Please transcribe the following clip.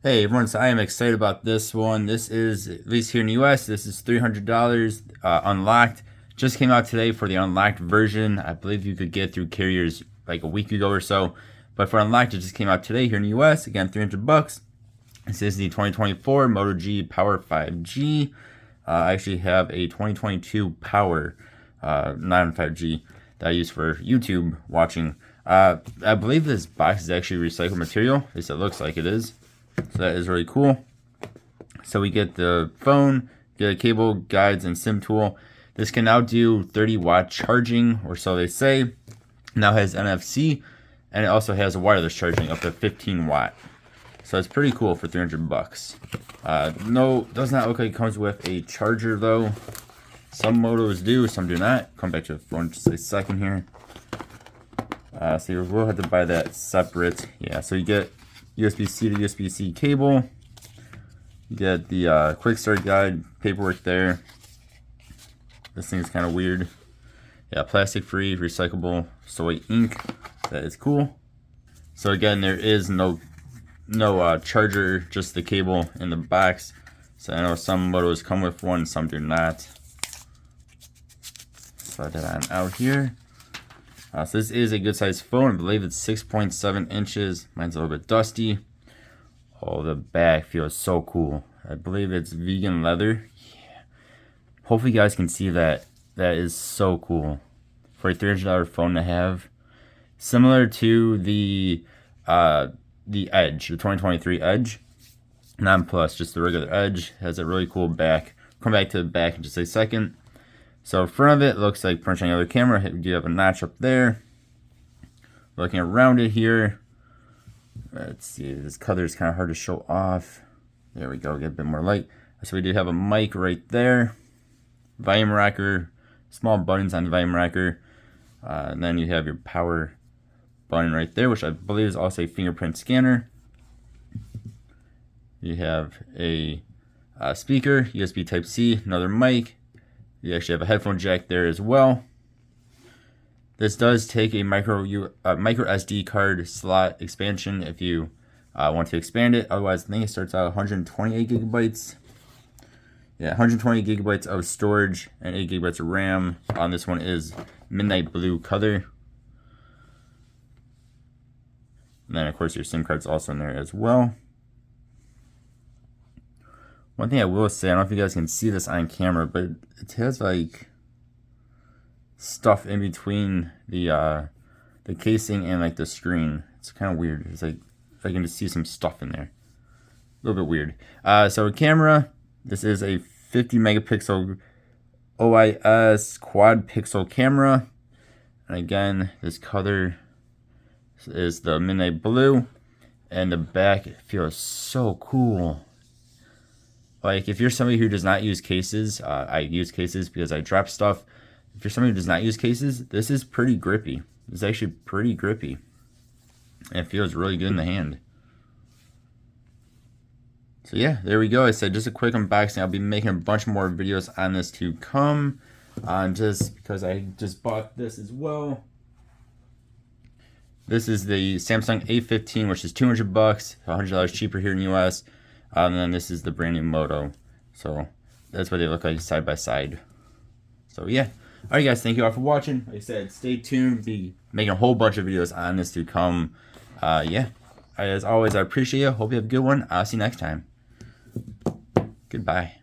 Hey everyone, so I am excited about this one. This is, at least here in the US, this is $300 unlocked. Just came out today for the unlocked version. I believe you could get through carriers like a week ago or so. But for unlocked, it just came out today here in the US. Again, 300 bucks. This is the 2024 Moto G Power 5G. I actually have a 2022 Power, not on 5G, that I use for YouTube watching. I believe this box is actually recycled material. At least it looks like it is. So that is really cool. So we get the phone, get a cable, guides, and SIM tool. This can now do 30-watt charging, or so they say. Now has NFC, and it also has a wireless charging up to 15 watt. So it's pretty cool for 300 bucks. No, does not look like it comes with a charger though. Some Motos do, some do not. Come back to the phone just a second here. So you will have to buy that separate. Yeah, so you get USB-C to USB-C cable. You get the quick start guide, paperwork there. This thing's kind of weird. Yeah, plastic free, recyclable, soy ink. That is cool. So again, there is no charger, just the cable in the box. So I know some Motos come with one, some do not. Slide that on out here. So this is a good sized phone. I believe it's 6.7 inches. Mine's a little bit dusty. Oh, the back feels so cool. I believe it's vegan leather. Yeah. Hopefully you guys can see that. That is so cool. For a $300 phone to have. Similar to the Edge, the 2023 Edge. Non Plus, just the regular Edge. Has a really cool back. Come back to the back in just a second. So front of it looks like pretty much any other camera. We do have a notch up there. Looking around it here. Let's see, this color is kind of hard to show off. There we go, get a bit more light. So we do have a mic right there. Volume rocker, small buttons on the volume rocker. And then you have your power button right there, which I believe is also a fingerprint scanner. You have a speaker, USB Type-C, another mic. You actually have a headphone jack there as well. This does take a micro SD card slot expansion if you want to expand it. Otherwise, I think it starts out 128 gigabytes. Yeah, 120 gigabytes of storage and 8 gigabytes of RAM. On this one is midnight blue color. And then, of course, your SIM card's also in there as well. One thing I will say, I don't know if you guys can see this on camera, but it has like stuff in between the casing and like the screen. It's kind of weird. It's like I can just see some stuff in there. A little bit weird. So a camera. This is a 50 megapixel OIS quad pixel camera. And again, this color is the midnight blue, and the back feels so cool. Like, if you're somebody who does not use cases, I use cases because I drop stuff. If you're somebody who does not use cases, this is pretty grippy. It's actually pretty grippy. And it feels really good in the hand. So yeah, there we go. I said just a quick unboxing. I'll be making a bunch more videos on this to come. Just because I just bought this as well. This is the Samsung A15, which is 200 bucks, $100 cheaper here in the US. And then this is the brand new Moto. So that's what they look like side by side. So yeah. Alright guys, thank you all for watching. Like I said, stay tuned. Be making a whole bunch of videos on this to come. Yeah. As always, I appreciate you. Hope you have a good one. I'll see you next time. Goodbye.